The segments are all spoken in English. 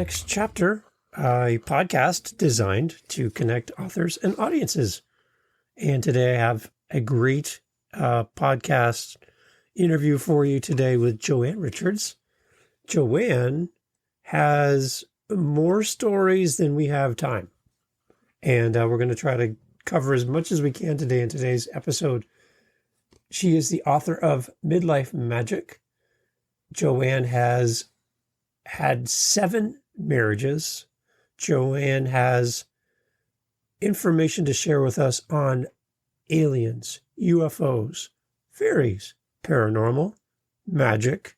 Next Chapter, a podcast designed to connect authors and audiences. And today I have a great podcast interview for you today with Joanne Richards. Joanne has more stories than we have time. And we're going to try to cover as much as we can today in today's episode. She is the author of Midlife Magic. Joanne has had 7 marriages. Joanne has information to share with us on aliens, UFOs, faeries, paranormal, magic,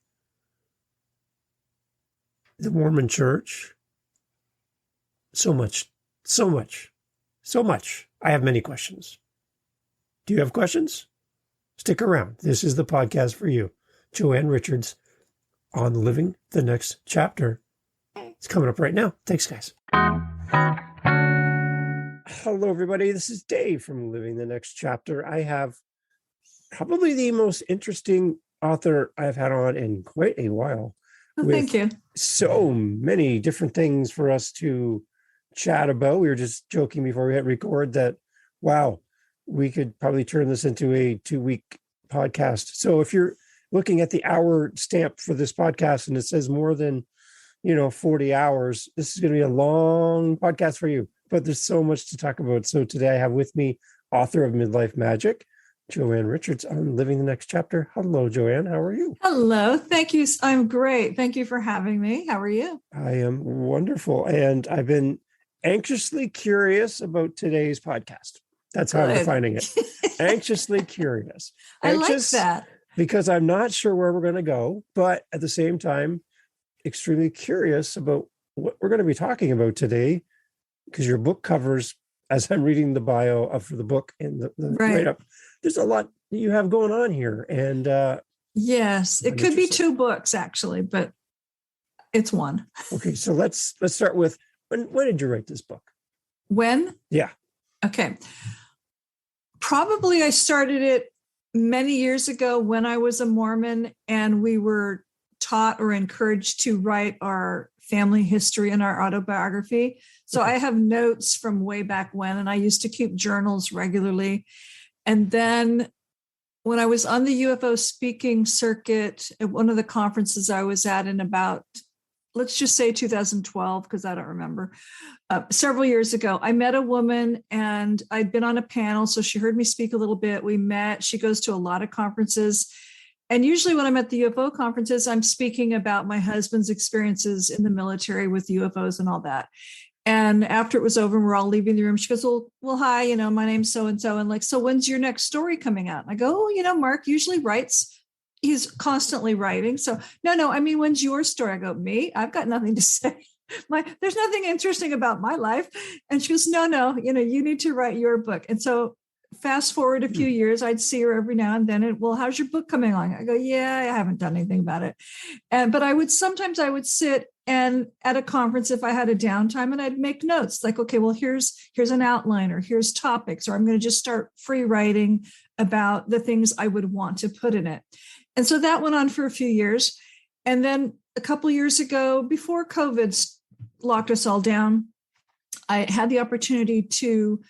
the Mormon Church. So much. I have many questions. Do you have questions? Stick around. This is the podcast for you. Joanne Richards on Living the Next Chapter. It's coming up right now. Thanks, guys. Hello, everybody. This is Dave from Living the Next Chapter. I have probably the most interesting author I've had on in quite a while. Thank you. So many different things for us to chat about. We were just joking before we hit record that, wow, we could probably turn this into a 2-week podcast. So if you're looking at the hour stamp for this podcast and it says more than 40 hours, this is going to be a long podcast for you, but there's so much to talk about. So today I have with me author of Midlife Magic, Joanne Richards, on Living the Next Chapter. Hello, Joanne. How are you? Hello. Thank you. I'm great. Thank you for having me. How are you? I am wonderful. And I've been anxiously curious about today's podcast. That's how I'm defining it. Anxiously curious. I like that. Because I'm not sure where we're going to go, but at the same time, extremely curious about what we're going to be talking about today, because your book covers, as I'm reading the bio for the book and the write-up, there's a lot you have going on here. And yes, it could be 2 books actually, but it's one. Okay, so let's start with when did you write this book? When? Yeah. Okay. Probably I started it many years ago when I was a Mormon and we were taught or encouraged to write our family history and our autobiography. So I have notes from way back when, and I used to keep journals regularly. And then when I was on the UFO speaking circuit at one of the conferences I was at in about, let's just say 2012, because I don't remember, several years ago, I met a woman and I'd been on a panel. So she heard me speak a little bit. We met. She goes to a lot of conferences. And usually when I'm at the UFO conferences, I'm speaking about my husband's experiences in the military with UFOs and all that. And after it was over and we're all leaving the room, she goes, well, hi, my name's so-and-so. And like, so when's your next story coming out? And I go, Mark usually writes. He's constantly writing. So no, I mean, when's your story? I go, me? I've got nothing to say. There's nothing interesting about my life. And she goes, no, you need to write your book. And so fast forward a few years, I'd see her every now and then. Well, how's your book coming along? I go, yeah, I haven't done anything about it. But I would sit and at a conference if I had a downtime and I'd make notes like, okay, well, here's an outline or here's topics, or I'm going to just start free writing about the things I would want to put in it. And so that went on for a few years. And then a couple of years ago, before COVID locked us all down, I had the opportunity to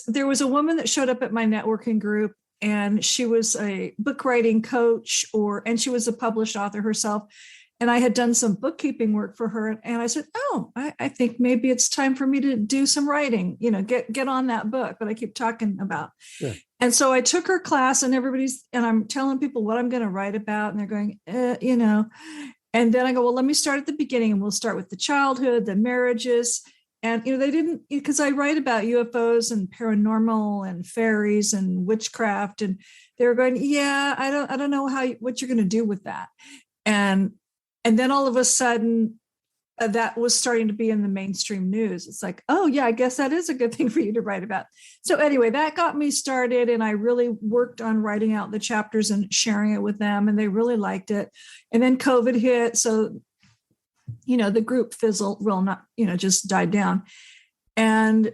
there was a woman that showed up at my networking group, and she was a book writing coach and she was a published author herself. And I had done some bookkeeping work for her. And I said, I think maybe it's time for me to do some writing, get on that book that I keep talking about. Sure. And so I took her class and I'm telling people what I'm going to write about. And they're going, and then I go, well, let me start at the beginning and we'll start with the childhood, the marriages. And, they didn't, because I write about UFOs and paranormal and faeries and witchcraft. And they were going, yeah, I don't know what you're going to do with that. And then all of a sudden that was starting to be in the mainstream news. It's like, oh yeah, I guess that is a good thing for you to write about. So anyway, that got me started. And I really worked on writing out the chapters and sharing it with them. And they really liked it. And then COVID hit. So the group just died down. And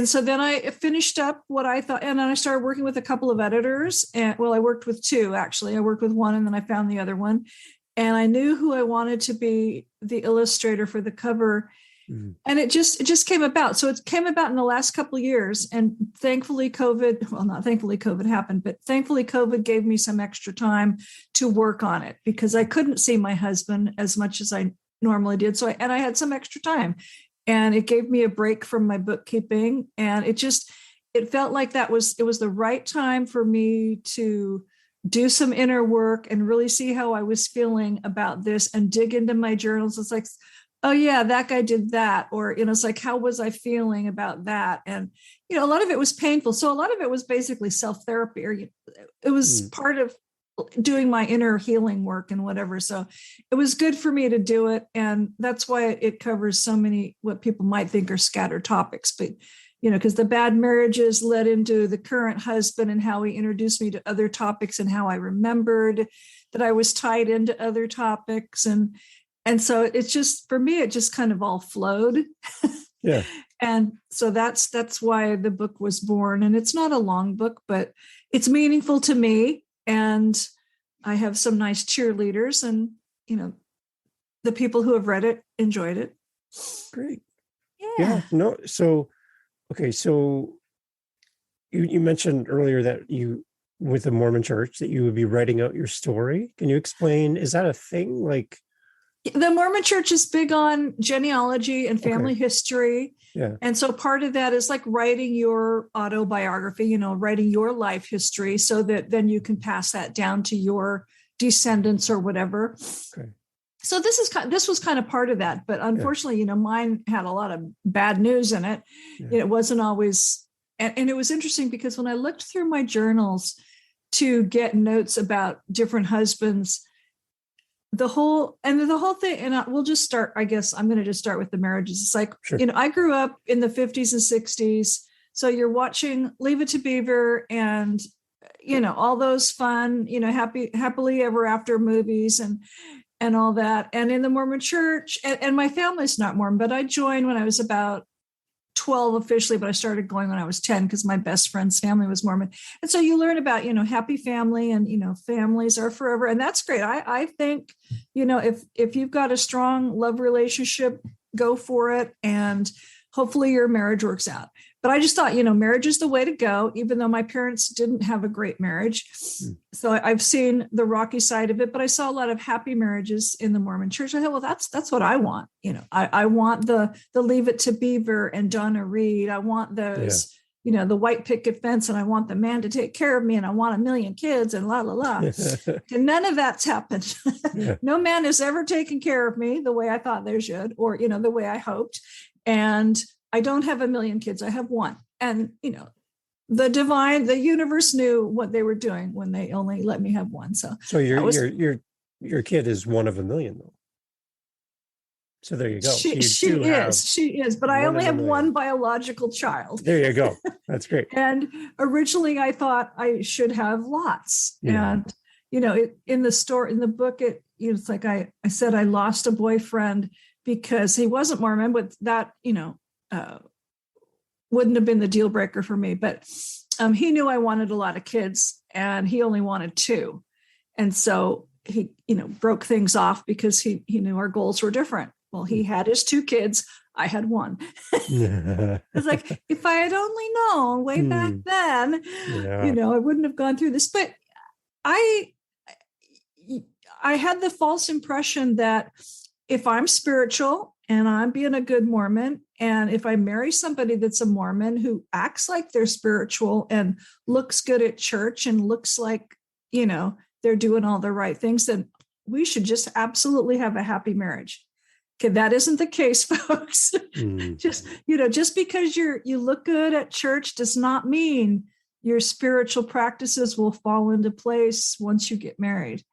so then I finished up what I thought, and then I started working with a couple of editors. And I worked with 2, actually. I worked with one and then I found the other one. and I knew who I wanted to be the illustrator for the cover. Mm. And it just came about. So it came about in the last couple of years. And thankfully, not thankfully COVID happened, but thankfully COVID gave me some extra time to work on it because I couldn't see my husband as much as I normally did. So I had some extra time, and it gave me a break from my bookkeeping. And it felt like it was the right time for me to do some inner work and really see how I was feeling about this and dig into my journals. It's like, oh yeah, that guy did that. Or, it's like, how was I feeling about that? And, a lot of it was painful. So a lot of it was basically self-therapy, or it was part of doing my inner healing work and whatever. So it was good for me to do it. And that's why it covers so many, what people might think are scattered topics, but because the bad marriages led into the current husband and how he introduced me to other topics and how I remembered that I was tied into other topics. And so it's just, for me, it just kind of all flowed. Yeah. And so that's why the book was born. And it's not a long book, but it's meaningful to me. And I have some nice cheerleaders, and, the people who have read it enjoyed it. Great. Yeah. No. So, okay. So you mentioned earlier that with the Mormon Church, that you would be writing out your story. Can you explain, is that a thing? Like, the Mormon Church is big on genealogy and family history. Yeah. And so part of that is like writing your autobiography, writing your life history so that then you can pass that down to your descendants or whatever. Okay. So this was kind of part of that. But unfortunately, mine had a lot of bad news in it. Yeah. It wasn't always, and it was interesting because when I looked through my journals to get notes about different husbands, the whole thing, and we'll just start, I guess I'm going to just start with the marriages. It's like, Sure. I grew up in the 50s and 60s. So you're watching Leave It to Beaver and, all those fun, happily ever after movies and all that. And in the Mormon Church, and my family's not Mormon, but I joined when I was about 12 officially, but I started going when I was 10 because my best friend's family was Mormon. And so you learn about, happy family and, families are forever. And that's great. I think, if you've got a strong love relationship, go for it. And hopefully your marriage works out. But I just thought, marriage is the way to go, even though my parents didn't have a great marriage. So I've seen the rocky side of it, but I saw a lot of happy marriages in the Mormon Church. I thought, well, that's what I want. I want the Leave It to Beaver and Donna Reed. I want those, the white picket fence, and I want the man to take care of me, and I want 1 million kids and la, la, la. And none of that's happened. No man has ever taken care of me the way I thought they should, or, the way I hoped. And I don't have 1 million kids. I have one. And, the universe knew what they were doing when they only let me have one. So your kid is one of 1 million, though. So there you go. She is, but I only have one biological child. There you go. That's great. And originally I thought I should have lots. Yeah. And, in the book, it's like I said, I lost a boyfriend because he wasn't Mormon, but that, wouldn't have been the deal breaker for me. But he knew I wanted a lot of kids, and he only wanted 2. And so he, broke things off because he knew our goals were different. Well, he had his 2 kids. I had 1. It's like, if I had only known way back then, I wouldn't have gone through this. But I had the false impression that if I'm spiritual and I'm being a good Mormon, and if I marry somebody that's a Mormon who acts like they're spiritual and looks good at church and looks like, they're doing all the right things, then we should just absolutely have a happy marriage. Okay, that isn't the case, folks. Just because you look good at church does not mean your spiritual practices will fall into place once you get married.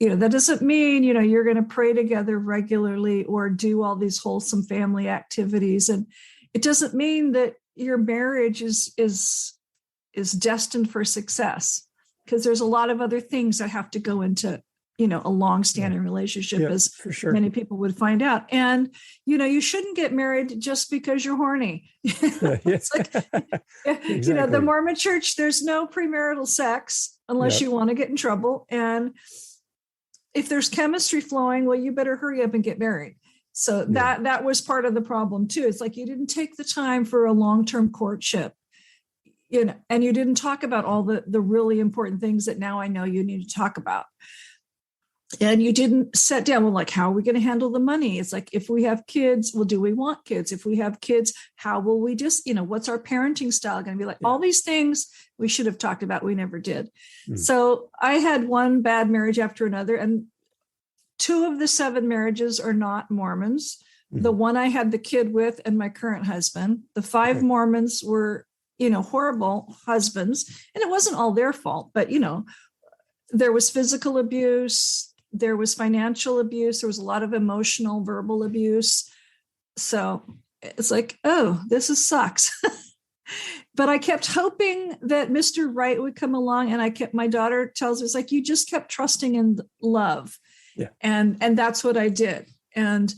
That doesn't mean, you're going to pray together regularly or do all these wholesome family activities. And it doesn't mean that your marriage is destined for success, because there's a lot of other things that have to go into, a long-standing relationship, as for sure. Many people would find out. And, you shouldn't get married just because you're horny. It's like, Exactly. the Mormon Church, there's no premarital sex unless you want to get in trouble. And if there's chemistry flowing, well, you better hurry up and get married. So that was part of the problem too. It's like you didn't take the time for a long-term courtship, and you didn't talk about all the really important things that now I know you need to talk about. And you didn't sit down, well, like, how are we going to handle the money? It's like, if we have kids, well, do we want kids? If we have kids, how will we just, what's our parenting style going to be like? All these things we should have talked about. We never did. So I had one bad marriage after another. And 2 of the 7 marriages are not Mormons. The one I had the kid with and my current husband. The 5 Mormons were, horrible husbands. And it wasn't all their fault, but, there was physical abuse. There was financial abuse. There was a lot of emotional, verbal abuse. So it's like, oh, this sucks. But I kept hoping that Mr. Right would come along. And my daughter tells me, it's like, you just kept trusting in love. Yeah. And that's what I did. And,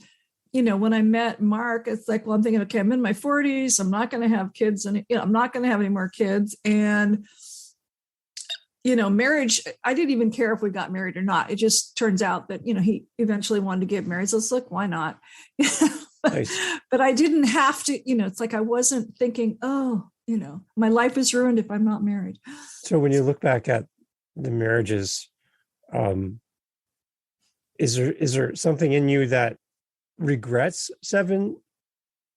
when I met Mark, it's like, well, I'm thinking, okay, I'm in my 40s. I'm not going to have kids, and I'm not going to have any more kids. And marriage, I didn't even care if we got married or not. It just turns out that, he eventually wanted to get married. So it's like, why not? But I didn't have to, it's like, I wasn't thinking, oh, my life is ruined if I'm not married. So when you look back at the marriages, is there something in you that regrets 7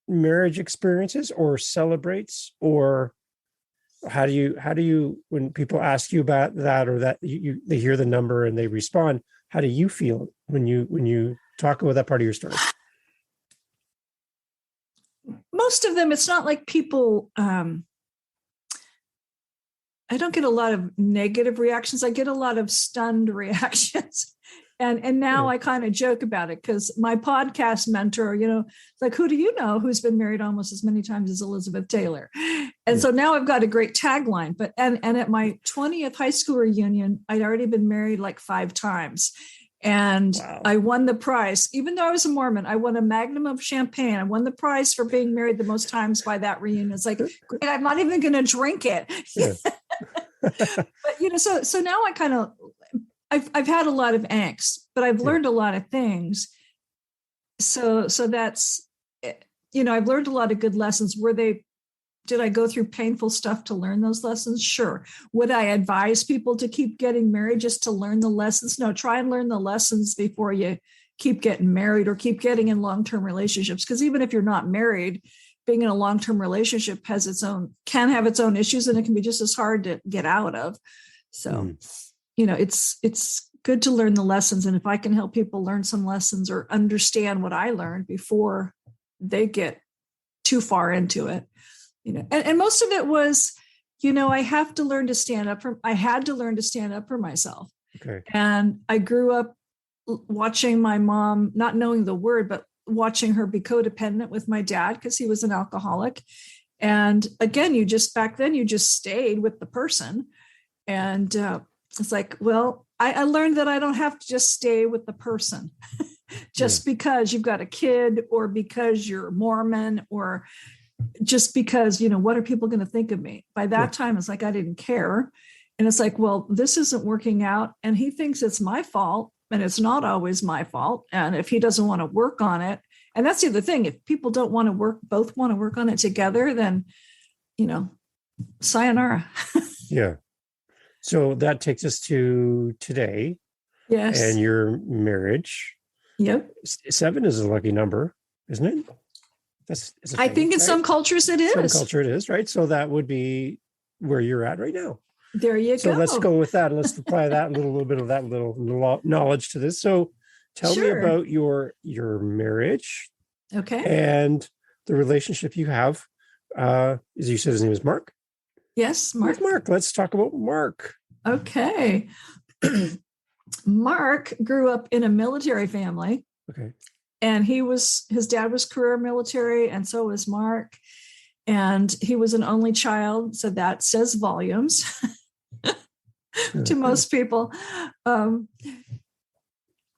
marriage experiences or celebrates, or how do you when people ask you about that, or that they hear the number and they respond, how do you feel when you talk about that part of your story? Most of them, it's not like people, I don't get a lot of negative reactions. I get a lot of stunned reactions. And now I kind of joke about it, because my podcast mentor, like, who do you know who's been married almost as many times as Elizabeth Taylor? And so now I've got a great tagline. But and at my 20th high school reunion, I'd already been married like 5 times. And I won the prize. Even though I was a Mormon, I won a magnum of champagne. I won the prize for being married the most times by that reunion. It's like, great, I'm not even going to drink it. Yeah. But, so now I kind of, I've had a lot of angst, but I've learned a lot of things. So that's, I've learned a lot of good lessons. Did I go through painful stuff to learn those lessons? Sure. Would I advise people to keep getting married just to learn the lessons? No, try and learn the lessons before you keep getting married or keep getting in long-term relationships. Because even if you're not married, being in a long-term relationship can have its own issues, and it can be just as hard to get out of. So, it's good to learn the lessons. And if I can help people learn some lessons or understand what I learned before they get too far into it, and most of it was, I had to learn to stand up for myself. Okay. And I grew up watching my mom, not knowing the word, but watching her be codependent with my dad because he was an alcoholic. And again, back then you just stayed with the person. And it's like, well, I learned that I don't have to just stay with the person just because you've got a kid, or because you're Mormon, or just because, what are people going to think of me? By that time, it's like, I didn't care. And it's like, well, this isn't working out. And he thinks it's my fault, and it's not always my fault. And if he doesn't want to work on it, and that's the other thing, if people both want to work on it together, then, sayonara. Yeah. So that takes us to today. Yes. And your marriage. Yep. 7 is a lucky number, isn't it? I think in some cultures it is. Some culture it is, right? So that would be where you're at right now. There you go. So let's go with that. Let's apply that little bit of that little knowledge to this. So tell me about your marriage. Okay. And the relationship you have. As you said, his name is Mark. Yes, Mark. Mark. Let's talk about Mark. Okay. Mark grew up in a military family. Okay. And his dad was career military, and so was Mark. And he was an only child, so that says volumes to most people.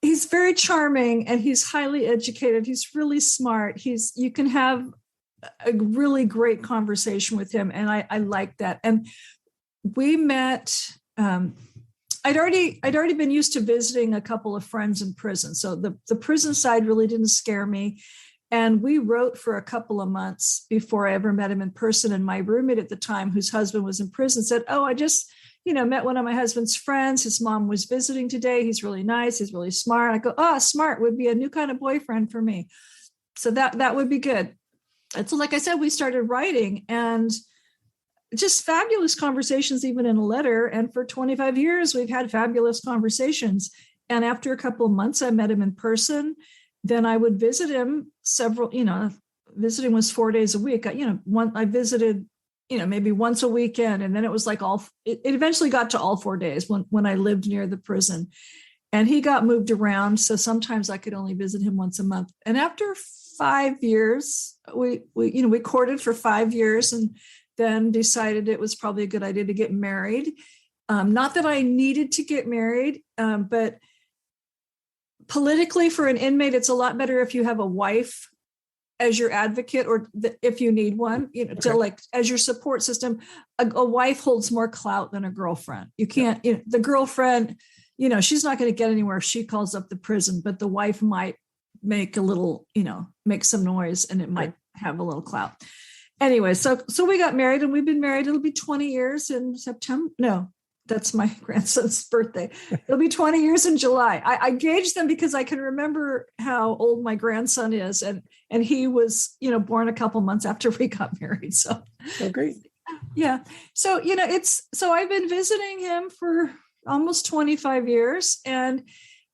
He's very charming, and he's highly educated. He's really smart. You can have a really great conversation with him, and I like that. And we met I'd already been used to visiting a couple of friends in prison. So the prison side really didn't scare me. And we wrote for a couple of months before I ever met him in person. And my roommate at the time, whose husband was in prison, said, "Oh, I just, met one of my husband's friends. His mom was visiting today. He's really nice. He's really smart." I go, "Oh, smart would be a new kind of boyfriend for me." So that would be good. And so, like I said, we started writing, and just fabulous conversations, even in a letter. And for 25 years, we've had fabulous conversations. And after a couple of months, I met him in person. Then I would visit him visiting was 4 days a week. I visited, maybe once a weekend. And then it was like it eventually got to all 4 days when I lived near the prison. And he got moved around. So sometimes I could only visit him once a month. And after 5 years, we courted for 5 years and then decided it was probably a good idea to get married. Not that I needed to get married, but politically for an inmate, it's a lot better if you have a wife as your advocate, or if you need one, to as your support system. A wife holds more clout than a girlfriend. You can't, the girlfriend, she's not going to get anywhere if she calls up the prison, but the wife might make a little, make some noise, and it might have a little clout. Anyway, so we got married, and we've been married. It'll be 20 years in September. No, that's my grandson's birthday. It'll be 20 years in July. I gauged them because I can remember how old my grandson is. And he was, born a couple months after we got married. So great. Yeah. So, so I've been visiting him for almost 25 years, and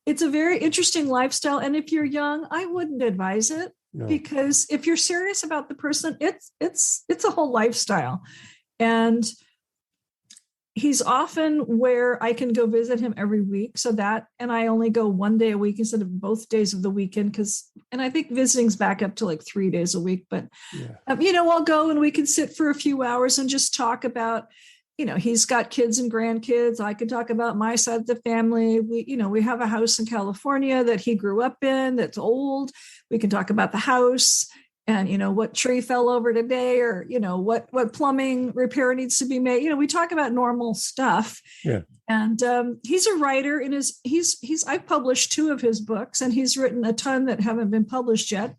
it's a very interesting lifestyle. And if you're young, I wouldn't advise it. No. Because if you're serious about the person, it's a whole lifestyle. And he's often where I can go visit him every week. And I only go 1 day a week instead of both days of the weekend. And I think visiting's back up to like 3 days a week, but I'll go and we can sit for a few hours and just talk about, he's got kids and grandkids. I can talk about my side of the family. We have a house in California that he grew up in that's old. We can talk about the house and, what tree fell over today, or, what plumbing repair needs to be made. We talk about normal stuff. Yeah. And he's a writer, and I've published 2 of his books, and he's written a ton that haven't been published yet,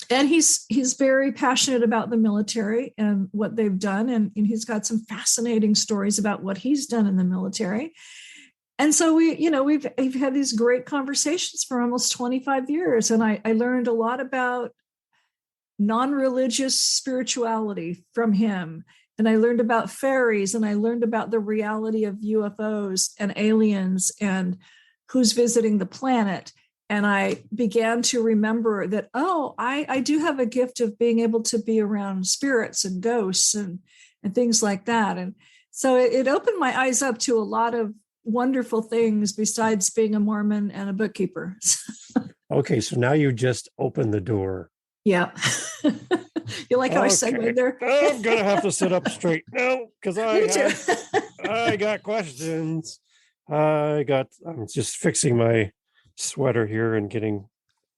and he's very passionate about the military and what they've done. And he's got some fascinating stories about what he's done in the military. And so we've had these great conversations for almost 25 years. And I learned a lot about non-religious spirituality from him. And I learned about faeries, and I learned about the reality of UFOs and aliens and who's visiting the planet. And I began to remember that, I do have a gift of being able to be around spirits and ghosts and things like that. And so it opened my eyes up to a lot of wonderful things besides being a Mormon and a bookkeeper. Okay, so now you just opened the door. Yeah. You like how I segued there? I'm going to have to sit up straight now because I got questions. I'm just fixing my sweater here and getting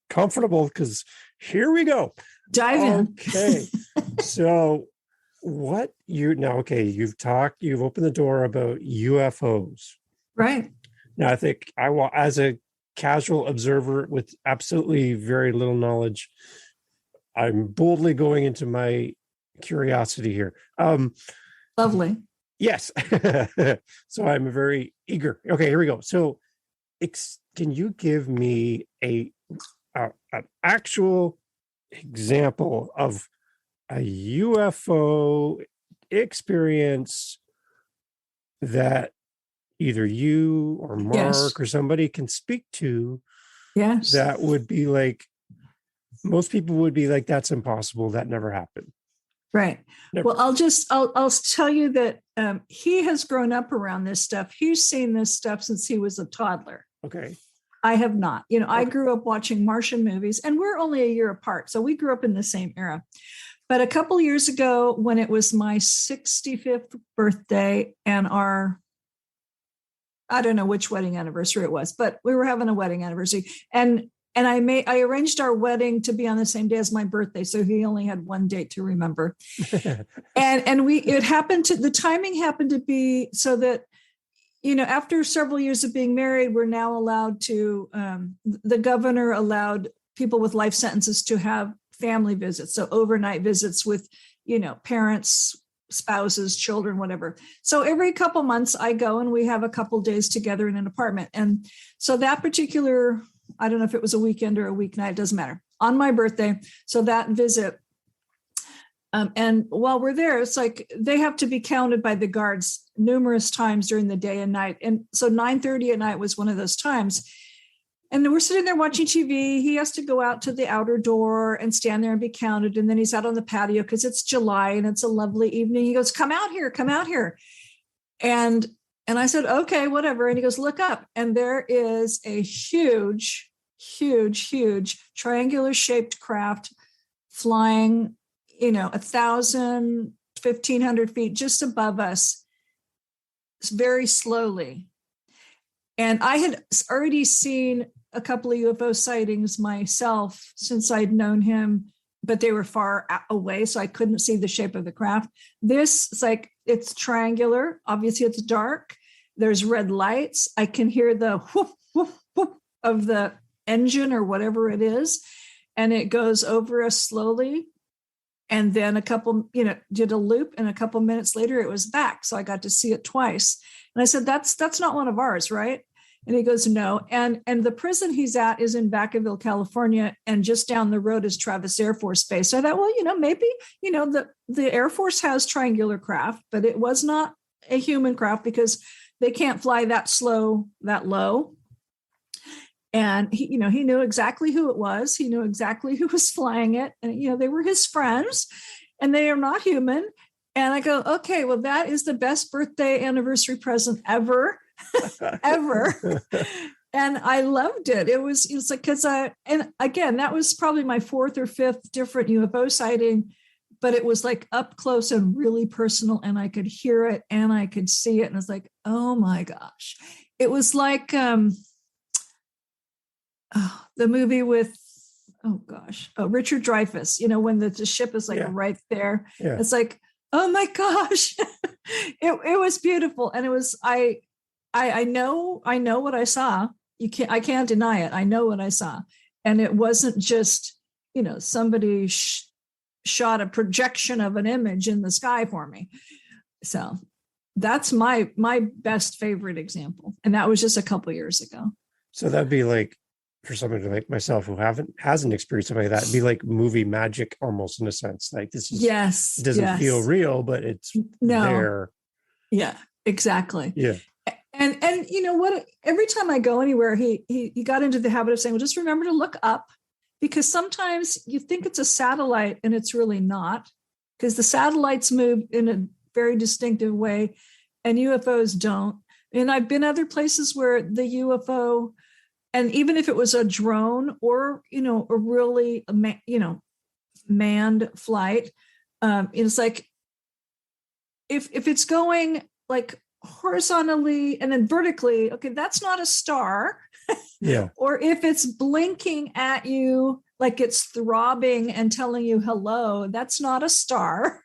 comfortable because here we go. Dive in. Okay. So you've opened the door about UFOs. Right. Now, I think as a casual observer with absolutely very little knowledge, I'm boldly going into my curiosity here. Lovely. Yes. So I'm very eager. Okay, here we go. So can you give me an actual example of a UFO experience that either you or Mark or somebody can speak to? Yes. That would be like, most people would be like, that's impossible. That never happened. Right. Never. Well, I'll tell you that he has grown up around this stuff. He's seen this stuff since he was a toddler. Okay. I have not. Okay. I grew up watching Martian movies, and we're only a year apart. So we grew up in the same era. But a couple of years ago, when it was my 65th birthday and I don't know which wedding anniversary it was, but we were having a wedding anniversary. And I arranged our wedding to be on the same day as my birthday. So he only had one date to remember. The timing happened to be so that, after several years of being married, we're now allowed to, the governor allowed people with life sentences to have family visits. So overnight visits with, parents, spouses, children, whatever. So every couple months I go and we have a couple days together in an apartment. And so that particular, I don't know if it was a weekend or a weeknight, it doesn't matter, on my birthday. So that visit, and while we're there, it's like they have to be counted by the guards numerous times during the day and night. And so 9:30 at night was one of those times. And we're sitting there watching TV. He has to go out to the outer door and stand there and be counted. And then he's out on the patio because it's July and it's a lovely evening. He goes, come out here, come out here. And I said, okay, whatever. And he goes, look up. And there is a huge, huge, huge triangular shaped craft flying, 1,000, 1,500 feet just above us, very slowly. And I had already seen a couple of UFO sightings myself since I'd known him, but they were far away, so I couldn't see the shape of the craft. This is like, it's triangular. Obviously, it's dark. There's red lights. I can hear the whoop, whoop, whoop of the engine or whatever it is. And it goes over us slowly. And then did a loop, and a couple minutes later it was back. So I got to see it twice. And I said, that's not one of ours, right? And he goes, no. And the prison he's at is in Vacaville, California. And just down the road is Travis Air Force Base. So I thought, well, maybe, the Air Force has triangular craft, but it was not a human craft because they can't fly that slow, that low. And he knew exactly who it was. He knew exactly who was flying it. And, they were his friends and they are not human. And I go, okay, well, that is the best birthday anniversary present ever, ever. And I loved it. It was like, and again, that was probably my fourth or fifth different UFO sighting, but it was like up close and really personal. And I could hear it and I could see it. And it's like, oh my gosh. It was like, the movie with, Richard Dreyfuss, when the ship is like right there. Yeah. It's like, oh my gosh, it was beautiful. And it was, I know what I saw. I can't deny it. I know what I saw. And it wasn't just, somebody shot a projection of an image in the sky for me. So that's my best favorite example. And that was just a couple of years ago. So that'd be like, for somebody like myself who hasn't experienced something like that, it'd be like movie magic almost, in a sense. Like this is, it doesn't feel real, but it's there. Yeah, exactly. Yeah. And you know what, every time I go anywhere, he got into the habit of saying, well, just remember to look up, because sometimes you think it's a satellite and it's really not, because the satellites move in a very distinctive way and UFOs don't. And I've been other places where the UFO, and even if it was a drone or, a really, manned flight, it's like, if it's going like horizontally and then vertically, okay, that's not a star. Yeah. Or if it's blinking at you, like it's throbbing and telling you hello, that's not a star.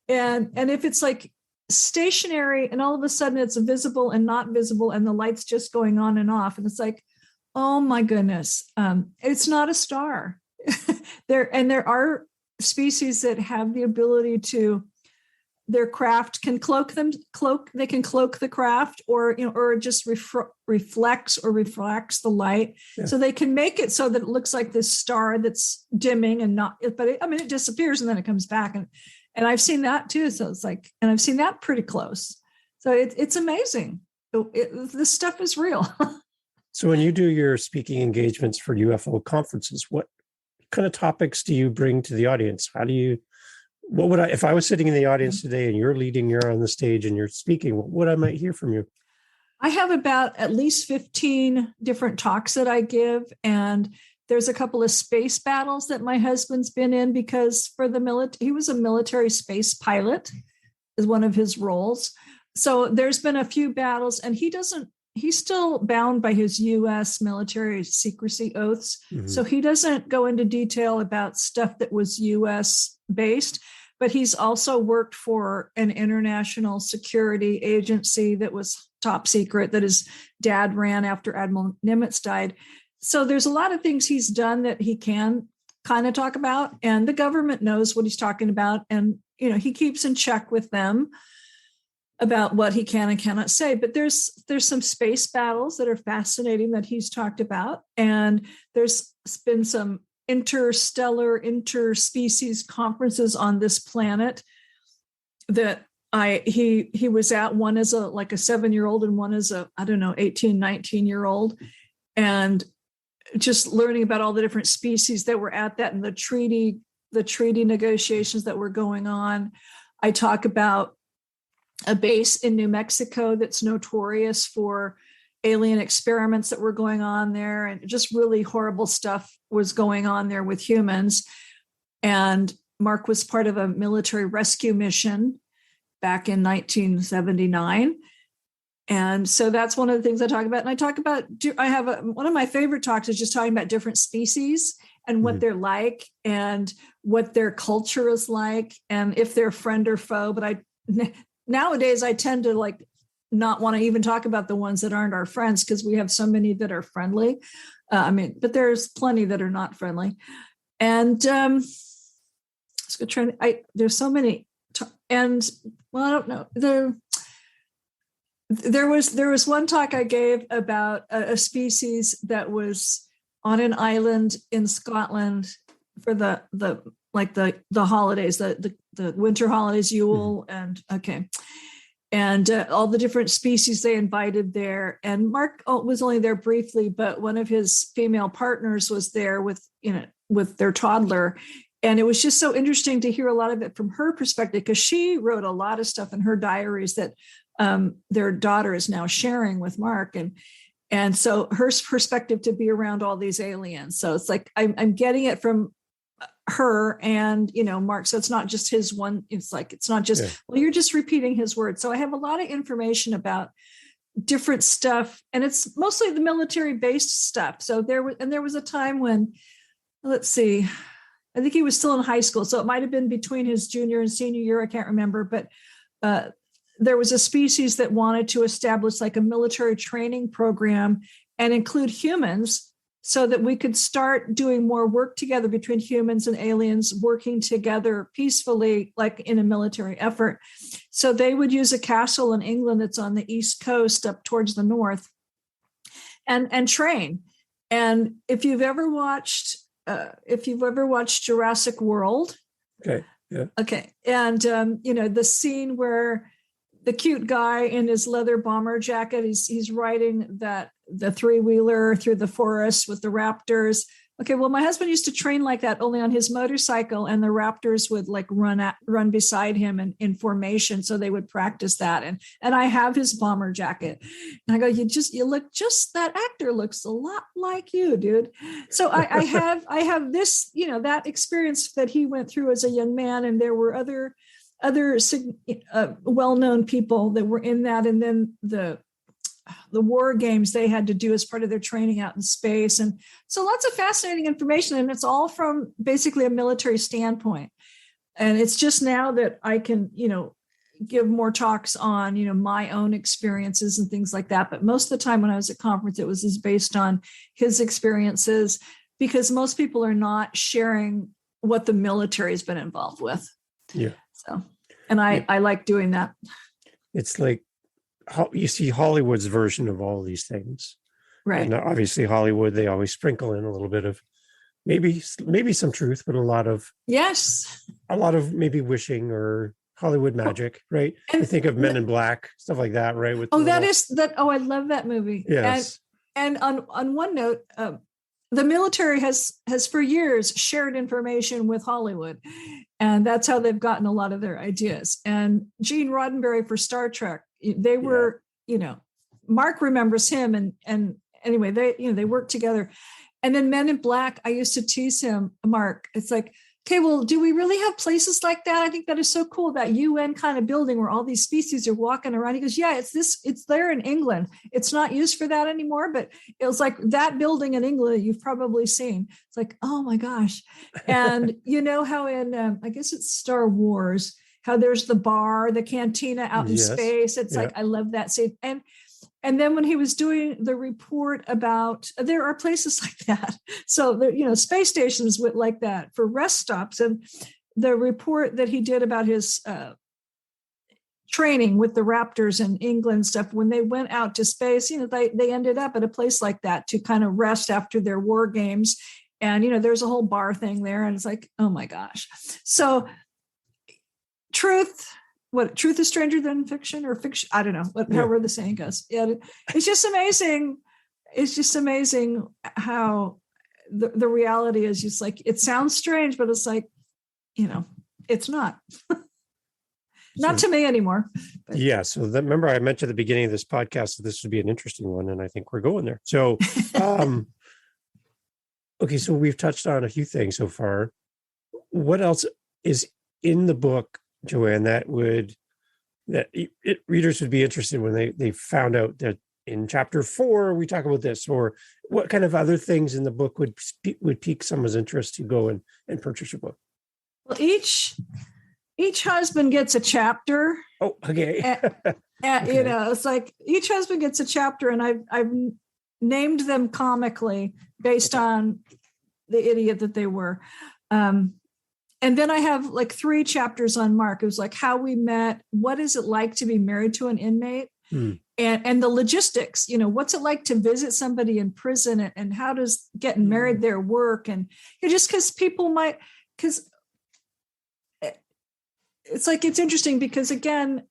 And if it's like stationary and all of a sudden it's visible and not visible and the light's just going on and off, and it's like, oh my goodness, it's not a star. There are species that have the ability to, their craft can they can cloak the craft, or it just reflects the light. Yeah. So they can make it so that it looks like this star that's dimming and not, but it disappears and then it comes back. And I've seen that too. So it's like, and I've seen that pretty close. So it's amazing. This stuff is real. So when you do your speaking engagements for UFO conferences, what kind of topics do you bring to the audience? If I was sitting in the audience today and you're on the stage and you're speaking, what would I might hear from you? I have about at least 15 different talks that I give. And there's a couple of space battles that my husband's been in, because for the military, he was a military space pilot, is one of his roles. So there's been a few battles, and he's still bound by his U.S. military secrecy oaths. Mm-hmm. So he doesn't go into detail about stuff that was U.S. based. but he's also worked for an international security agency that was top secret that his dad ran after Admiral Nimitz died. So there's a lot of things he's done that he can kind of talk about, and the government knows what he's talking about, and he keeps in check with them about what he can and cannot say. But there's some space battles that are fascinating that he's talked about, and there's been some interstellar, interspecies conferences on this planet that he was at. One is a 7-year-old and one is a 18, 19-year-old, and just learning about all the different species that were at that and the treaty negotiations that were going on. I talk about a base in New Mexico that's notorious for alien experiments that were going on there, and just really horrible stuff was going on there with humans. And Mark was part of a military rescue mission back in 1979. And so that's one of the things I talk about. And I talk about, one of my favorite talks is just talking about different species and what they're like and what their culture is like and if they're friend or foe. But nowadays I tend to not want to even talk about the ones that aren't our friends, because we have so many that are friendly. But there's plenty that are not friendly. And there's so many. I don't know. There was one talk I gave about a species that was on an island in Scotland for the holidays, the winter holidays, Yule, and all the different species they invited there. And Mark was only there briefly, but one of his female partners was there with their toddler. And it was just so interesting to hear a lot of it from her perspective, because she wrote a lot of stuff in her diaries that their daughter is now sharing with Mark. And so her perspective to be around all these aliens. So it's like, I'm getting it from her and, Mark. So it's not just his one. It's not just, well, you're just repeating his words. So I have a lot of information about different stuff, and it's mostly the military based stuff. So there was a time when, let's see, I think he was still in high school. So it might've been between his junior and senior year. I can't remember, but, there was a species that wanted to establish a military training program and include humans so that we could start doing more work together between humans and aliens, working together peacefully, in a military effort. So they would use a castle in England that's on the East Coast up towards the north and train. And if you've ever watched Jurassic World. Okay. Yeah. Okay. And, the scene where the cute guy in his leather bomber jacket, he's riding the 3-wheeler through the forest with the raptors. Okay, well, my husband used to train like that, only on his motorcycle, and the raptors would run beside him in formation. So they would practice that. And I have his bomber jacket. And I go, that actor looks a lot like you, dude. So I have this, that experience that he went through as a young man, and there were other well-known people that were in that, and then the war games they had to do as part of their training out in space. And so lots of fascinating information, and it's all from basically a military standpoint. And it's just now that I can give more talks on my own experiences and things like that. But most of the time when I was at conference, it was based on his experiences, because most people are not sharing what the military has been involved with. Yeah. So, and I like doing that. It's like you see Hollywood's version of all these things, right? And obviously Hollywood, they always sprinkle in a little bit of maybe some truth, but a lot of maybe wishing or Hollywood magic, right? I think of Men in Black, stuff like that, right? I love that movie. Yes. And on one note, the military has for years shared information with Hollywood, and that's how they've gotten a lot of their ideas. And Gene Roddenberry for Star Trek, they were, Mark remembers him, and anyway, they worked together. And then Men in Black, I used to tease him, Mark. It's like, okay, well, do we really have places like that? I think that is so cool, that UN kind of building where all these species are walking around. He goes, yeah, it's there in England. It's not used for that anymore, but it was like that building in England you've probably seen. It's like, oh my gosh. And you know how in, I guess it's Star Wars, how there's the bar, the cantina out in space. It's like, I love that scene. And then when he was doing the report about, there are places like that. So, space stations with like that for rest stops. And the report that he did about his training with the Raptors in England stuff, when they went out to space, they ended up at a place like that to kind of rest after their war games. And, there's a whole bar thing there. And it's like, oh my gosh. So truth is stranger than fiction, or fiction, I don't know, however the saying goes. Yeah, it's just amazing. It's just amazing how the reality is just like, it sounds strange, but it's like, it's not. Not to me anymore. But. Yeah. So remember I mentioned at the beginning of this podcast that this would be an interesting one, and I think we're going there. So, okay, so we've touched on a few things so far. What else is in the book, Joanne, that readers would be interested when they found out that in chapter 4 we talk about this, or what kind of other things in the book would pique someone's interest to go and purchase your book? Well, each husband gets a chapter. Oh, okay. And okay. It's like each husband gets a chapter, and I've named them comically based on the idiot that they were. And then I have like 3 chapters on Mark. It was like how we met, what is it like to be married to an inmate, and the logistics, what's it like to visit somebody in prison, and how does getting married there work? And just because because it's like, it's interesting because, again,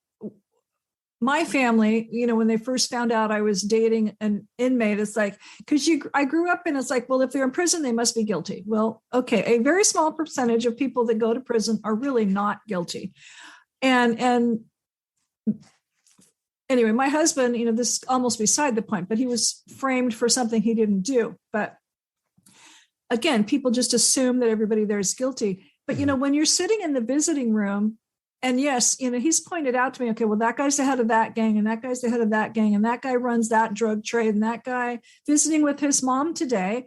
my family, when they first found out I was dating an inmate, it's like, because I grew up and it's like, well, if they're in prison, they must be guilty. Well, okay, a very small percentage of people that go to prison are really not guilty. And anyway, my husband, this is almost beside the point, but he was framed for something he didn't do. But again, people just assume that everybody there is guilty. But, when you're sitting in the visiting room, and yes, he's pointed out to me, okay, well, that guy's the head of that gang, and that guy's the head of that gang, and that guy runs that drug trade, and that guy visiting with his mom today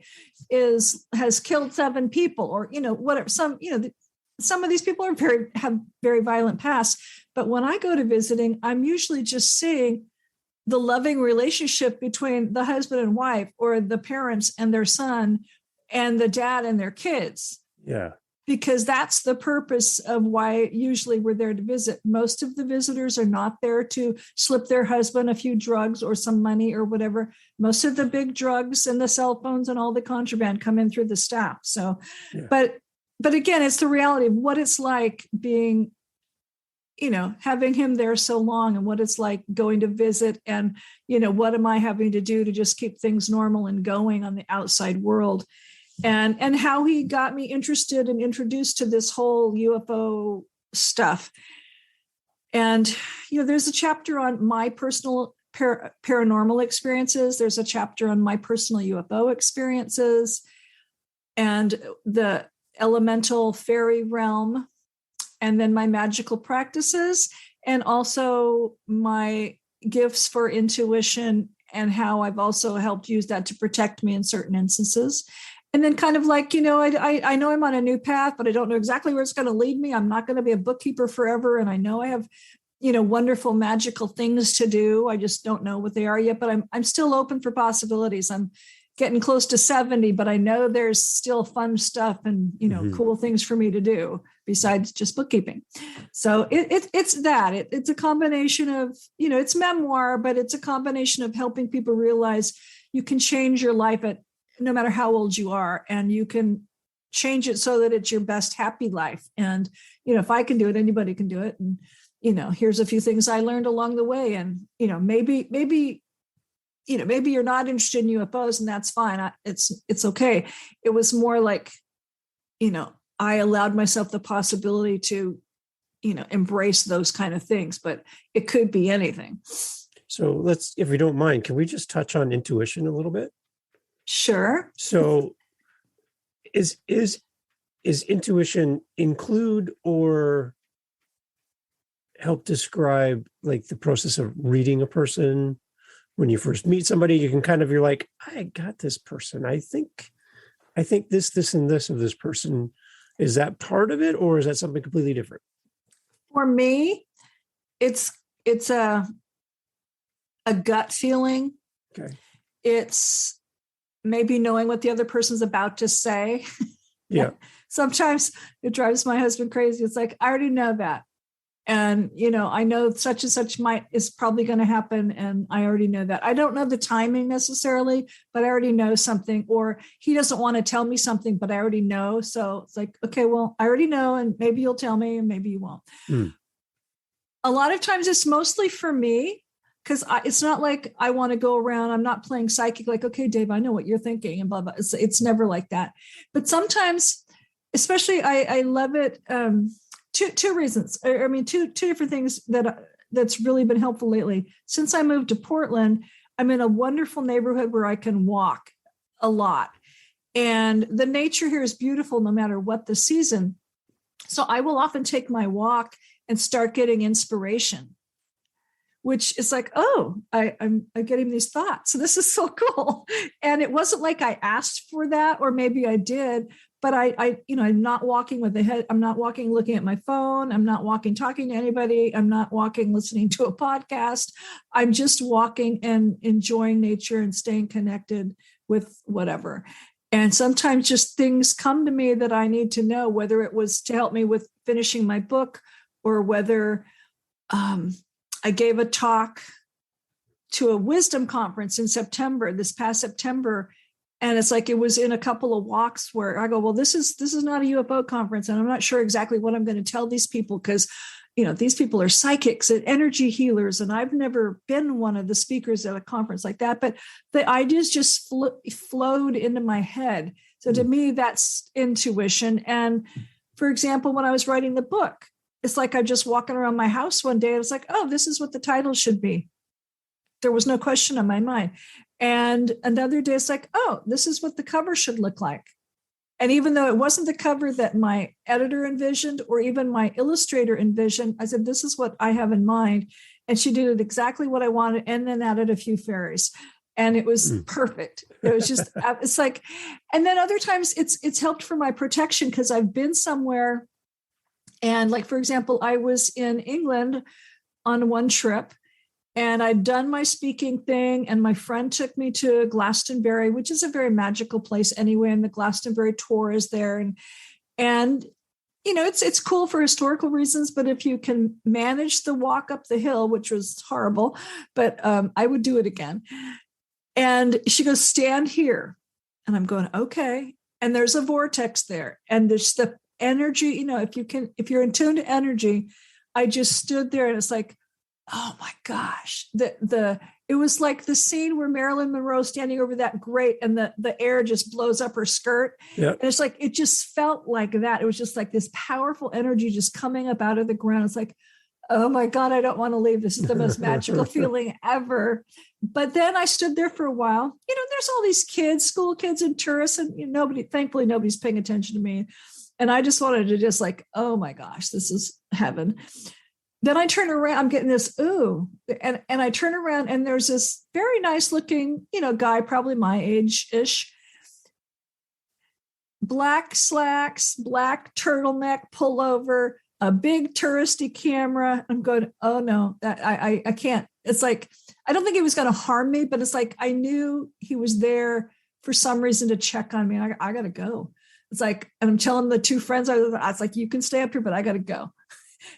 has killed 7 people, or whatever. Some of these people have very violent pasts. But when I go to visiting, I'm usually just seeing the loving relationship between the husband and wife, or the parents and their son, and the dad and their kids. Yeah. Because that's the purpose of why usually we're there to visit. Most of the visitors are not there to slip their husband a few drugs or some money or whatever. Most of the big drugs and the cell phones and all the contraband come in through the staff. So, but again, it's the reality of what it's like being, having him there so long, and what it's like going to visit, and, what am I having to do to just keep things normal and going on the outside world. And how he got me interested and introduced to this whole UFO stuff. And, there's a chapter on my personal paranormal experiences. There's a chapter on my personal UFO experiences, and the elemental fairy realm, and then my magical practices, and also my gifts for intuition, and how I've also helped use that to protect me in certain instances. And then kind of like, I know I'm on a new path, but I don't know exactly where it's going to lead me. I'm not going to be a bookkeeper forever. And I know I have, wonderful magical things to do. I just don't know what they are yet, but I'm still open for possibilities. I'm getting close to 70, but I know there's still fun stuff and, cool things for me to do besides just bookkeeping. So it's that. It's a combination of, it's memoir, but it's a combination of helping people realize you can change your life no matter how old you are, and you can change it so that it's your best happy life. And, if I can do it, anybody can do it. And, here's a few things I learned along the way. And, maybe you're not interested in UFOs, and that's fine. It's okay. It was more like, I allowed myself the possibility to, embrace those kind of things, but it could be anything. So if we don't mind, can we just touch on intuition a little bit? Sure. So is is intuition include or help describe like the process of reading a person? When you first meet somebody, you can kind of, you're like, I got this person. I think this, and this of this person. Is that part of it, or is that something completely different? For me, it's a gut feeling. Okay. It's maybe knowing what the other person's about to say. Yeah. Sometimes it drives my husband crazy. It's like, I already know that. And, I know such and such is probably going to happen. And I already know that. I don't know the timing necessarily, but I already know something, or he doesn't want to tell me something, but I already know. So it's like, okay, well, I already know, and maybe you'll tell me and maybe you won't. A lot of times it's mostly for me, because it's not like I want to go around. I'm not playing psychic, like, okay, Dave, I know what you're thinking and blah, blah. It's never like that. But sometimes, especially I love it. Two reasons. I mean, two different things that's really been helpful lately. Since I moved to Portland, I'm in a wonderful neighborhood where I can walk a lot. And the nature here is beautiful no matter what the season. So I will often take my walk and start getting inspiration, which is like, oh, I'm getting these thoughts. So this is so cool. And it wasn't like I asked for that, or maybe I did, but I'm not walking with the head. I'm not walking looking at my phone. I'm not walking talking to anybody. I'm not walking listening to a podcast. I'm just walking and enjoying nature and staying connected with whatever. And sometimes just things come to me that I need to know, whether it was to help me with finishing my book, or whether I gave a talk to a wisdom conference in September, this past September. And it's like, it was in a couple of walks where I go, well, this is not a UFO conference. And I'm not sure exactly what I'm going to tell these people, because, these people are psychics and energy healers. And I've never been one of the speakers at a conference like that, but the ideas just flowed into my head. So to me, that's intuition. And for example, when I was writing the book, it's like I'm just walking around my house one day. And it's like, oh, this is what the title should be. There was no question in my mind. And another day, it's like, oh, this is what the cover should look like. And even though it wasn't the cover that my editor envisioned, or even my illustrator envisioned, I said, this is what I have in mind. And she did it exactly what I wanted, and then added a few fairies. And it was perfect. It was just, it's like, and then other times it's helped for my protection, because I've been somewhere. And like, for example, I was in England on one trip, and I'd done my speaking thing, and my friend took me to Glastonbury, which is a very magical place anyway. And the Glastonbury tour is there. And it's cool for historical reasons, but if you can manage the walk up the hill, which was horrible, but I would do it again. And she goes, stand here. And I'm going, okay. And there's a vortex there. And there's the energy, if you're in tune to energy. I just stood there, and it's like, oh my gosh, it was like the scene where Marilyn Monroe standing over that grate, and the air just blows up her skirt. Yep. And it's like, it just felt like that. It was just like this powerful energy just coming up out of the ground. It's like, oh my God, I don't want to leave. This is the most magical feeling ever. But then I stood there for a while. There's all these kids, school kids and tourists, and thankfully nobody's paying attention to me. And I just wanted to just like, oh my gosh, this is heaven. Then I turn around, I'm getting this, ooh, and I turn around, and there's this very nice looking, guy, probably my age-ish, black slacks, black turtleneck pullover, a big touristy camera. I'm going, oh no, that I can't. It's like, I don't think he was going to harm me, but it's like, I knew he was there for some reason to check on me. I got to go. It's like, and I'm telling the two friends, I was like, you can stay up here, but I got to go.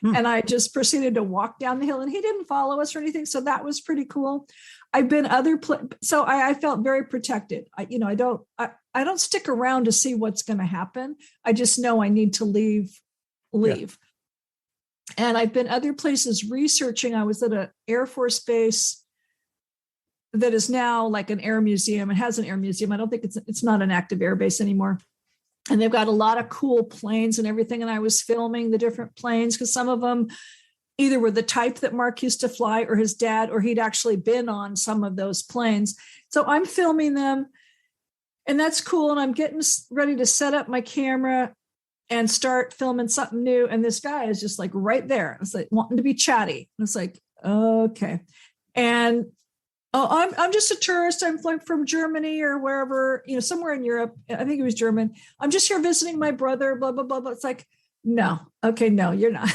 And I just proceeded to walk down the hill, and he didn't follow us or anything. So that was pretty cool. I've been so I felt very protected. I don't stick around to see what's going to happen. I just know I need to leave. Yeah. And I've been other places researching. I was at an Air Force base that is now like an air museum. It has an air museum. I don't think it's not an active air base anymore. And they've got a lot of cool planes and everything. And I was filming the different planes, because some of them either were the type that Mark used to fly, or his dad, or he'd actually been on some of those planes. So I'm filming them, and that's cool. And I'm getting ready to set up my camera. and start filming something new. And this guy is just like right there. It's like wanting to be chatty. And it's like, okay. And I'm just a tourist. I'm from Germany or wherever, somewhere in Europe. I think it was German. I'm just here visiting my brother, blah, blah, blah, blah. It's like, no, okay, no, you're not.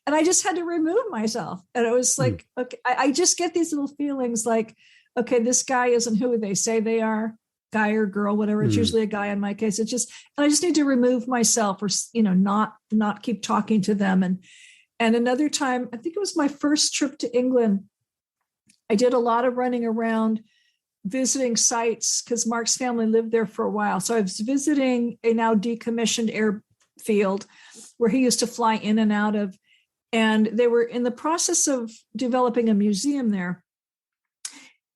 And I just had to remove myself. And it was like, okay, I just get these little feelings like, okay, this guy isn't who they say they are, guy or girl, whatever. It's usually a guy in my case. It's just, and I just need to remove myself or, not keep talking to them. And another time, I think it was my first trip to England. I did a lot of running around visiting sites because Mark's family lived there for a while. So I was visiting a now decommissioned airfield where he used to fly in and out of. And they were in the process of developing a museum there.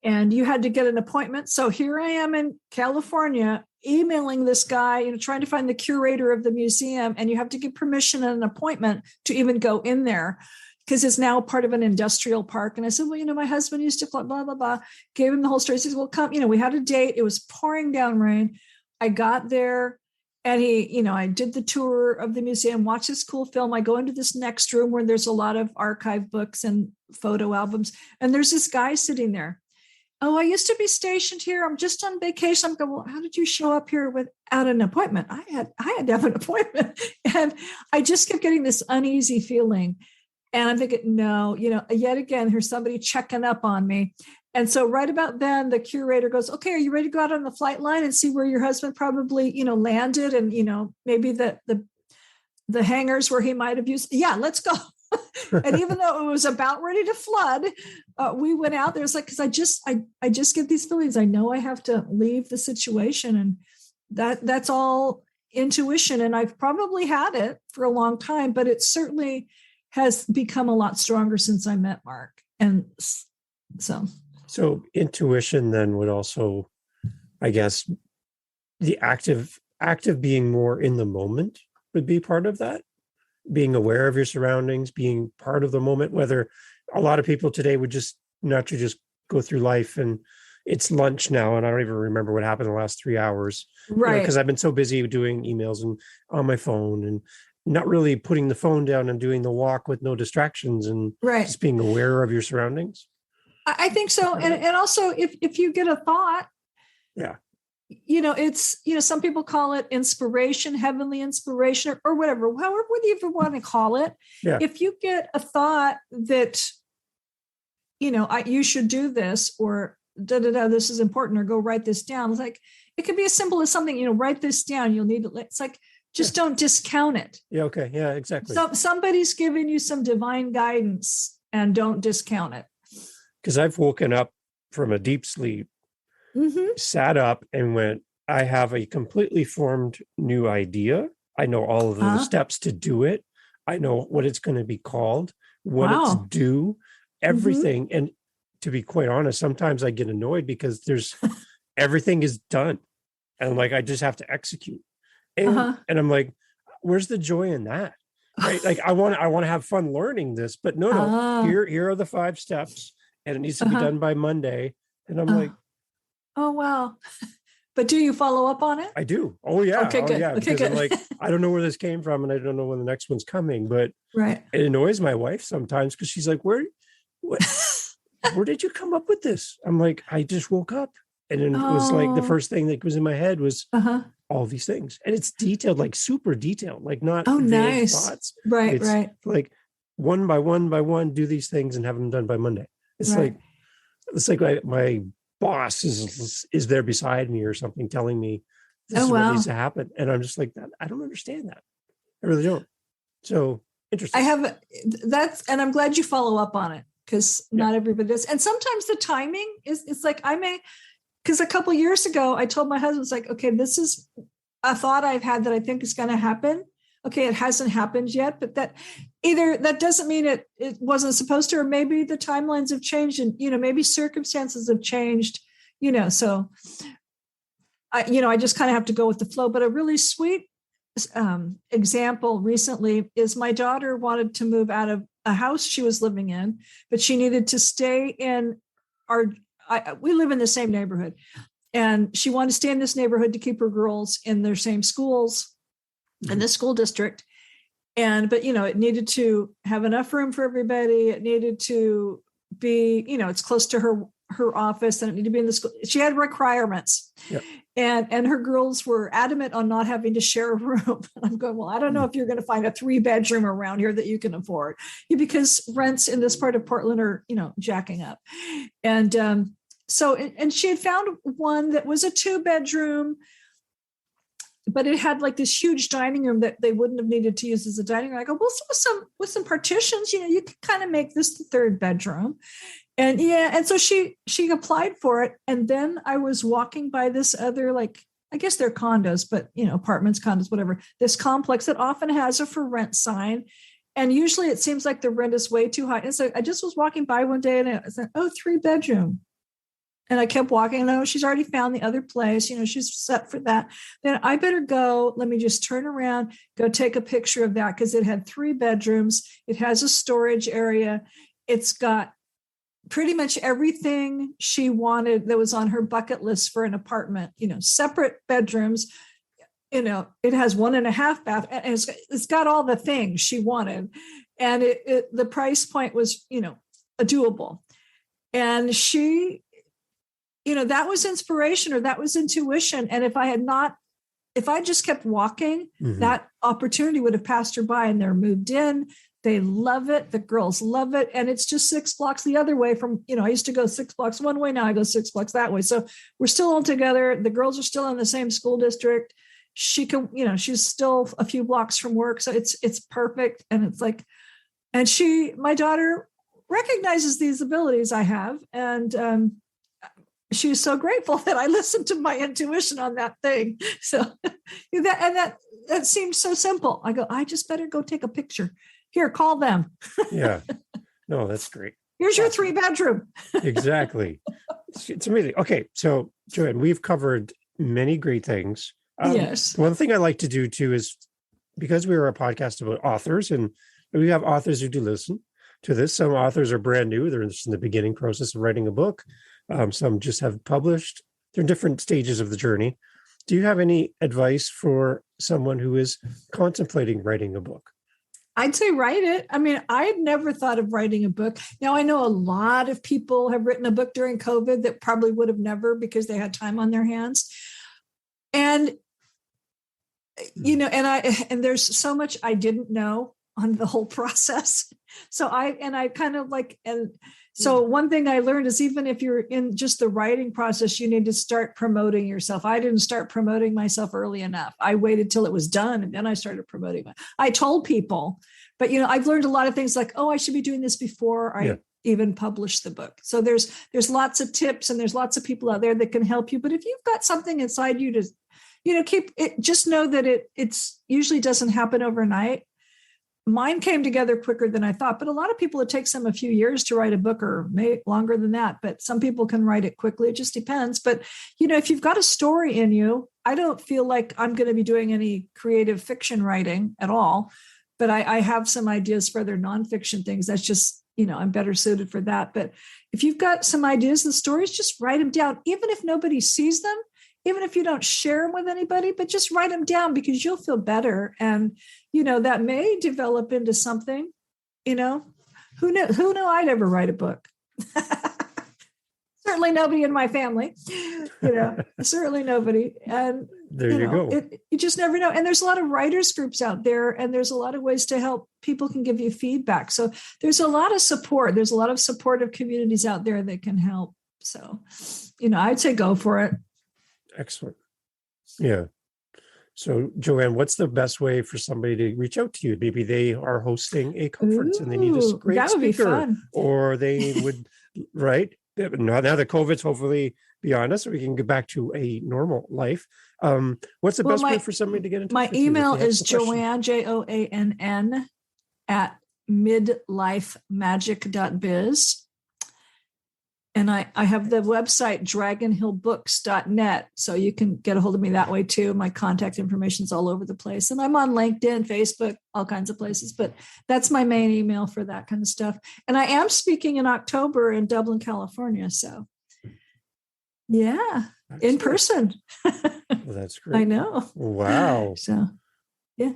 And you had to get an appointment. So here I am in California, emailing this guy, trying to find the curator of the museum. And you have to get permission and an appointment to even go in there, because it's now part of an industrial park. And I said, well, my husband used to fly, blah, blah, blah. Gave him the whole story. He says, well, come, we had a date. It was pouring down rain. I got there and I did the tour of the museum, watched this cool film. I go into this next room where there's a lot of archive books and photo albums. And there's this guy sitting there. Oh, I used to be stationed here. I'm just on vacation. I'm going, well, how did you show up here without an appointment? I had to have an appointment. And I just kept getting this uneasy feeling. And I'm thinking, no, yet again, here's somebody checking up on me. And so right about then, the curator goes, okay, are you ready to go out on the flight line and see where your husband probably, landed? And, maybe the hangars where he might have used. Yeah, let's go. And even though it was about ready to flood, we went out there. It's like, because I just get these feelings. I know I have to leave the situation. And that's all intuition. And I've probably had it for a long time, but it certainly has become a lot stronger since I met Mark. And so intuition then would also, I guess, the active being more in the moment would be part of that, being aware of your surroundings, being part of the moment, whether a lot of people today would just naturally just go through life and it's lunch now and I don't even remember what happened in the last 3 hours. Right. Because I've been so busy doing emails and on my phone and not really putting the phone down and doing the walk with no distractions and just being aware of your surroundings. I think so. And also if you get a thought, it's, some people call it inspiration, heavenly inspiration or whatever, however you even want to call it. Yeah. If you get a thought that, you should do this or this is important or go write this down. It's like, it could be as simple as something, write this down. You'll need to, it's like, just don't discount it. Yeah. Okay. Yeah, exactly. So somebody's giving you some divine guidance and don't discount it. Because I've woken up from a deep sleep, sat up and went, I have a completely formed new idea. I know all of the steps to do it. I know what it's going to be called, what it's due, everything. And to be quite honest, sometimes I get annoyed because everything is done. And like, I just have to execute. And I'm like, where's the joy in that? Right? Like I want to have fun learning this, but no, here are the 5 steps and it needs to be done by Monday. And I'm like, oh, wow. But do you follow up on it? I do. Oh yeah. Okay, good. Yeah. Okay, because good. I'm like, I don't know where this came from and I don't know when the next one's coming, but it annoys my wife sometimes because she's like, where did you come up with this? I'm like, I just woke up. And then it was like the first thing that was in my head was all these things. And it's detailed, like super detailed, like not vague thoughts. Right. Like one by one, do these things and have them done by Monday. It's like my boss is there beside me or something telling me this is what needs to happen. And I'm just like, I don't understand that. I really don't. So interesting. And I'm glad you follow up on it because not everybody does. And sometimes the timing it's like because a couple of years ago, I told my husband, it's like, okay, this is a thought I've had that I think is going to happen. Okay, it hasn't happened yet, but that doesn't mean it wasn't supposed to, or maybe the timelines have changed and, maybe circumstances have changed, so I just kind of have to go with the flow. But a really sweet example recently is my daughter wanted to move out of a house she was living in, but she needed to stay in we live in the same neighborhood and she wanted to stay in this neighborhood to keep her girls in their same schools. in the school district. But it needed to have enough room for everybody. It needed to be, it's close to her office, and it needed to be in the school. She had requirements. Yep. And her girls were adamant on not having to share a room. And I'm going, well, I don't know if you're going to find a 3-bedroom around here that you can afford, because rents in this part of Portland are, jacking up. And so she had found one that was a 2-bedroom, but it had like this huge dining room that they wouldn't have needed to use as a dining room. I go, well, with some partitions, you can kind of make this the 3rd bedroom. And so she applied for it. And then I was walking by this other, like, I guess they're condos, but apartments, condos, whatever, this complex that often has a for rent sign. And usually it seems like the rent is way too high. And so I just was walking by one day and I said, 3-bedroom. And I kept walking. And she's already found the other place. She's set for that. Then I better go. Let me just turn around, go take a picture of that, because it had 3 bedrooms. It has a storage area. It's got pretty much everything she wanted that was on her bucket list for an apartment, separate bedrooms. It has 1.5 bath, and it's got all the things she wanted. And the price point was, doable. And she, that was inspiration, or that was intuition. And if I just kept walking, that opportunity would have passed her by, and they're moved in. They love it. The girls love it. And it's just 6 blocks the other way from, I used to go 6 blocks one way. Now I go 6 blocks that way. So we're still all together. The girls are still in the same school district. She can, she's still a few blocks from work. So it's perfect. And it's like, and my daughter recognizes these abilities I have. And she's so grateful that I listened to my intuition on that thing. So that seemed so simple. I go, I just better go take a picture. Here, call them. Yeah. No, that's great. Here's your 3-bedroom. Exactly. It's amazing. Okay. So, Joanne, we've covered many great things. Yes. One thing I like to do too is, because we are a podcast about authors, and we have authors who do listen to this. Some authors are brand new. They're just in the beginning process of writing a book. Some just have published. They're in different stages of the journey. Do you have any advice for someone who is contemplating writing a book? I'd say write it. I mean, I'd never thought of writing a book. Now, I know a lot of people have written a book during COVID that probably would have never, because they had time on their hands. And, and there's so much I didn't know on the whole process. So one thing I learned is, even if you're in just the writing process, you need to start promoting yourself. I didn't start promoting myself early enough. I waited till it was done, and then I started promoting I told people, but I've learned a lot of things like, I should be doing this before I even publish the book. So there's lots of tips, and there's lots of people out there that can help you. But if you've got something inside you to, keep it, just know that it's usually doesn't happen overnight. Mine came together quicker than I thought, but a lot of people, it takes them a few years to write a book, or maybe longer than that. But some people can write it quickly. It just depends. But, if you've got a story in you, I don't feel like I'm going to be doing any creative fiction writing at all, but I have some ideas for other nonfiction things. That's just, I'm better suited for that. But if you've got some ideas and stories, just write them down, even if nobody sees them. Even if you don't share them with anybody, but just write them down, because you'll feel better. And, that may develop into something, who knew I'd ever write a book? Certainly nobody in my family, certainly nobody. And there you go. You just never know. And there's a lot of writers groups out there, and there's a lot of ways to help. People can give you feedback. So there's a lot of support. There's a lot of supportive communities out there that can help. So, I'd say go for it. Excellent. Yeah. So, Joanne, what's the best way for somebody to reach out to you? Maybe they are hosting a conference and they need a great that would speaker, be fun. Or they would, right? Now that COVID's hopefully beyond us, so we can get back to a normal life. What's the best way for somebody to get in touch with you? My email is Joanne, JOANN, at midlifemagic.biz. And I have the website dragonhillbooks.net. So you can get a hold of me that way too. My contact information is all over the place. And I'm on LinkedIn, Facebook, all kinds of places. But that's my main email for that kind of stuff. And I am speaking in October in Dublin, California. So yeah, in person. Well, that's great. I know. Wow. So Yeah.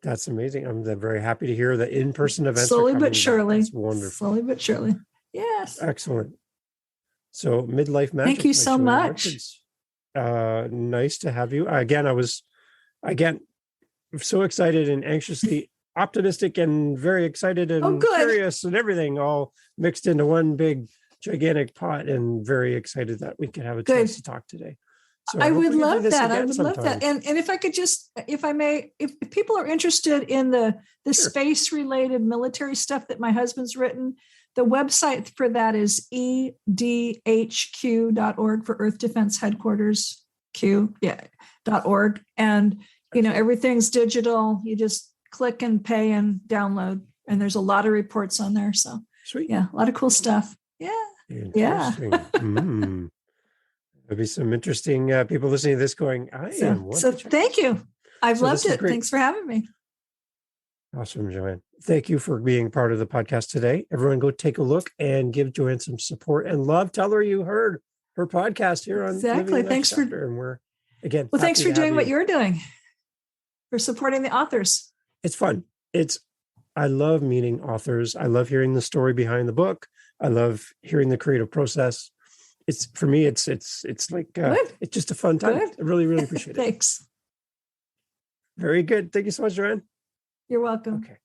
That's amazing. I'm very happy to hear that in-person events Slowly are coming but surely. back. That's wonderful. Slowly but surely. Yes. Excellent. So Midlife Magic. Thank you by so Joanne much. Richards. Nice to have you. I was so excited and anxiously optimistic and very excited and curious and everything all mixed into one big gigantic pot, and very excited that we could have a chance to talk today. So I would love that. I would love that. And if I could just, if I may, if people are interested in the space related military stuff that my husband's written, the website for that is edhq.org, for Earth Defense Headquarters .org. And, everything's digital. You just click and pay and download. And there's a lot of reports on there. So sweet. Yeah, a lot of cool stuff. Yeah. Yeah. There'll be some interesting people listening to this going, So thank you. I've loved it. Thanks for having me. Awesome, Joanne. Thank you for being part of the podcast today. Everyone go take a look and give Joanne some support and love. Tell her you heard her podcast here on Exactly. Thanks for, and we're again. Well, thanks for doing what you're doing, for supporting the authors. It's fun. I love meeting authors. I love hearing the story behind the book. I love hearing the creative process. For me, it's like it's just a fun time. Good. I really, really appreciate it. Thanks. Very good. Thank you so much, Joanne. You're welcome. Okay.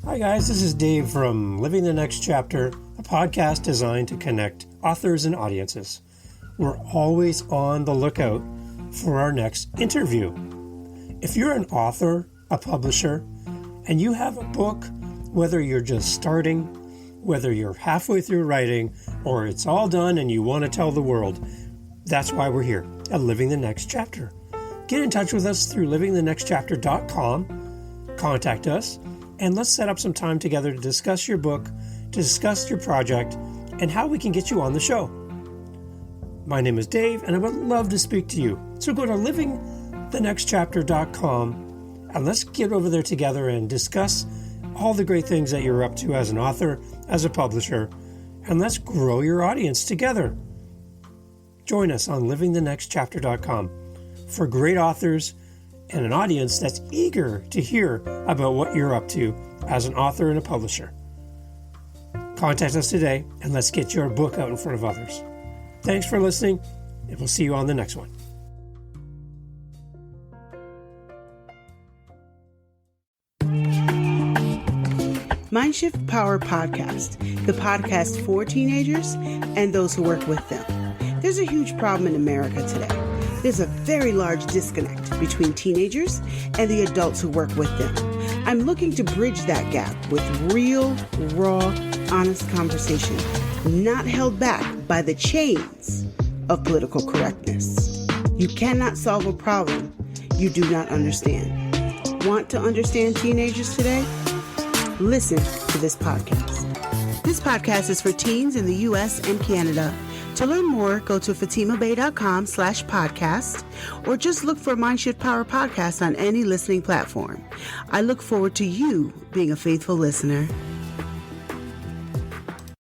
Hi, guys. This is Dave from Living the Next Chapter, a podcast designed to connect authors and audiences. We're always on the lookout for our next interview. If you're an author, a publisher, and you have a book, whether you're just starting, whether you're halfway through writing, or it's all done and you want to tell the world, that's why we're here at Living the Next Chapter. Get in touch with us through livingthenextchapter.com, contact us, and let's set up some time together to discuss your book, to discuss your project, and how we can get you on the show. My name is Dave, and I would love to speak to you. So go to livingthenextchapter.com, and let's get over there together and discuss all the great things that you're up to as an author, as a publisher, and let's grow your audience together. Join us on livingthenextchapter.com for great authors and an audience that's eager to hear about what you're up to as an author and a publisher. Contact us today, and let's get your book out in front of others. Thanks for listening, and we'll see you on the next one. Mindshift Power Podcast, the podcast for teenagers and those who work with them. There's a huge problem in America today. There's a very large disconnect between teenagers and the adults who work with them. I'm looking to bridge that gap with real, raw, honest conversation, not held back by the chains of political correctness. You cannot solve a problem you do not understand. Want to understand teenagers today? Listen to this podcast. This podcast is for teens in the U.S. and Canada. To learn more, go to fatimabay.com/podcast or just look for Mindshift Power Podcast on any listening platform. I look forward to you being a faithful listener.